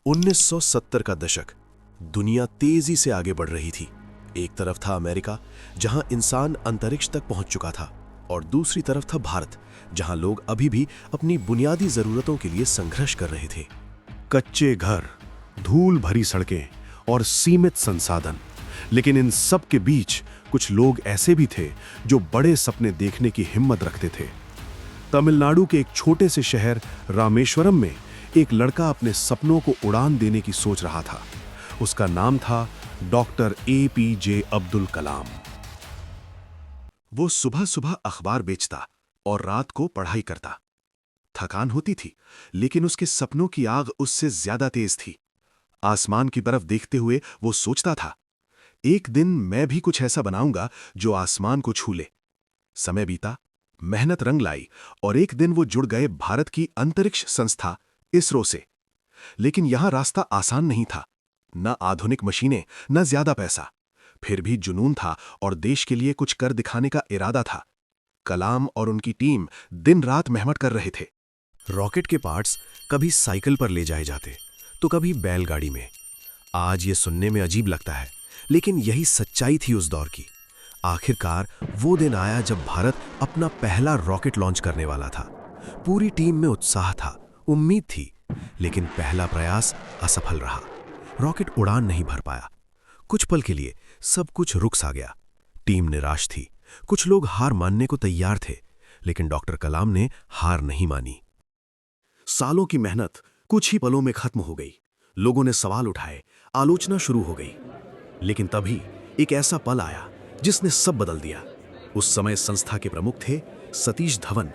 1970 का दशक। दुनिया तेजी से आगे बढ़ रही थी। एक तरफ था अमेरिका, जहां इंसान अंतरिक्ष तक पहुंच चुका था, और दूसरी तरफ था भारत, जहां लोग अभी भी अपनी बुनियादी जरूरतों के लिए संघर्ष कर रहे थे। कच्चे घर, धूल भरी सड़कें और सीमित संसाधन। लेकिन इन सब के बीच कुछ लोग ऐसे भी थे जो बड़े सपने देखने की हिम्मत रखते थे। तमिलनाडु के एक छोटे से शहर रामेश्वरम में एक लड़का अपने सपनों को उड़ान देने की सोच रहा था। उसका नाम था डॉक्टर APJ अब्दुल कलाम। वो सुबह सुबह अखबार बेचता और रात को पढ़ाई करता। थकान होती थी, लेकिन उसके सपनों की आग उससे ज्यादा तेज थी। आसमान की तरफ देखते हुए वो सोचता था, एक दिन मैं भी कुछ ऐसा बनाऊंगा जो आसमान को छू ले। समय बीता, मेहनत रंग लाई, और एक दिन वो जुड़ गए भारत की अंतरिक्ष संस्था इसरो से। लेकिन यहां रास्ता आसान नहीं था। न आधुनिक मशीनें, न ज्यादा पैसा। फिर भी जुनून था और देश के लिए कुछ कर दिखाने का इरादा था। कलाम और उनकी टीम दिन रात मेहनत कर रहे थे। रॉकेट के पार्ट्स कभी साइकिल पर ले जाए जाते, तो कभी बैलगाड़ी में। आज ये सुनने में अजीब लगता है, लेकिन यही सच्चाई थी उस दौर की। आखिरकार वो दिन आया जब भारत अपना पहला रॉकेट लॉन्च करने वाला था। पूरी टीम में उत्साह था, उम्मीद थी, लेकिन पहला प्रयास असफल रहा। रॉकेट उड़ान नहीं भर पाया। कुछ पल के लिए सब कुछ रुक सा गया। टीम निराश थी, कुछ लोग हार मानने को तैयार थे, लेकिन डॉक्टर कलाम ने हार नहीं मानी। सालों की मेहनत कुछ ही पलों में खत्म हो गई। लोगों ने सवाल उठाए, आलोचना शुरू हो गई। लेकिन तभी एक ऐसा पल आया जिसने सब बदल दिया। उस समय संस्था के प्रमुख थे सतीश धवन।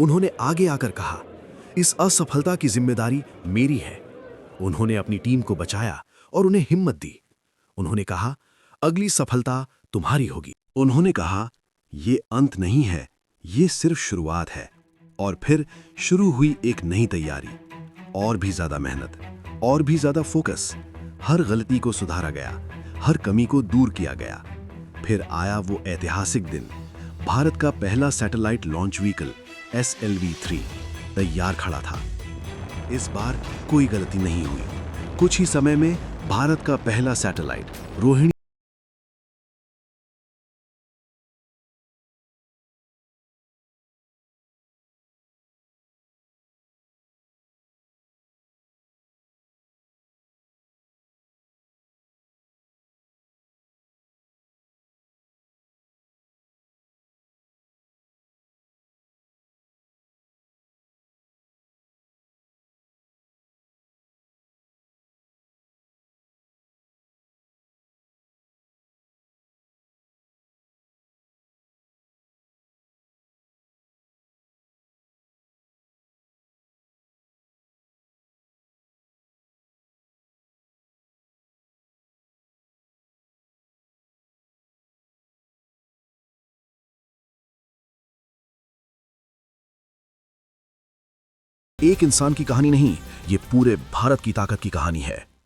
उन्होंने आगे आकर कहा, इस असफलता की जिम्मेदारी मेरी है। उन्होंने अपनी टीम को बचाया और उन्हें हिम्मत दी। उन्होंने कहा, अगली सफलता तुम्हारी होगी। उन्होंने कहा, ये अंत नहीं है, ये सिर्फ शुरुआत है। और फिर शुरू हुई एक नई तैयारी। और भी ज्यादा मेहनत, और भी ज्यादा फोकस। हर गलती को सुधारा गया, हर कमी को दूर किया गया। फिर आया वो ऐतिहासिक दिन। भारत का पहला सैटेलाइट लॉन्च व्हीकल SLV-3 तैयार खड़ा था। इस बार कोई गलती नहीं हुई। कुछ ही समय में भारत का पहला सैटेलाइट रोहिणी एक इंसान की कहानी नहीं, ये पूरे भारत की ताकत की कहानी है।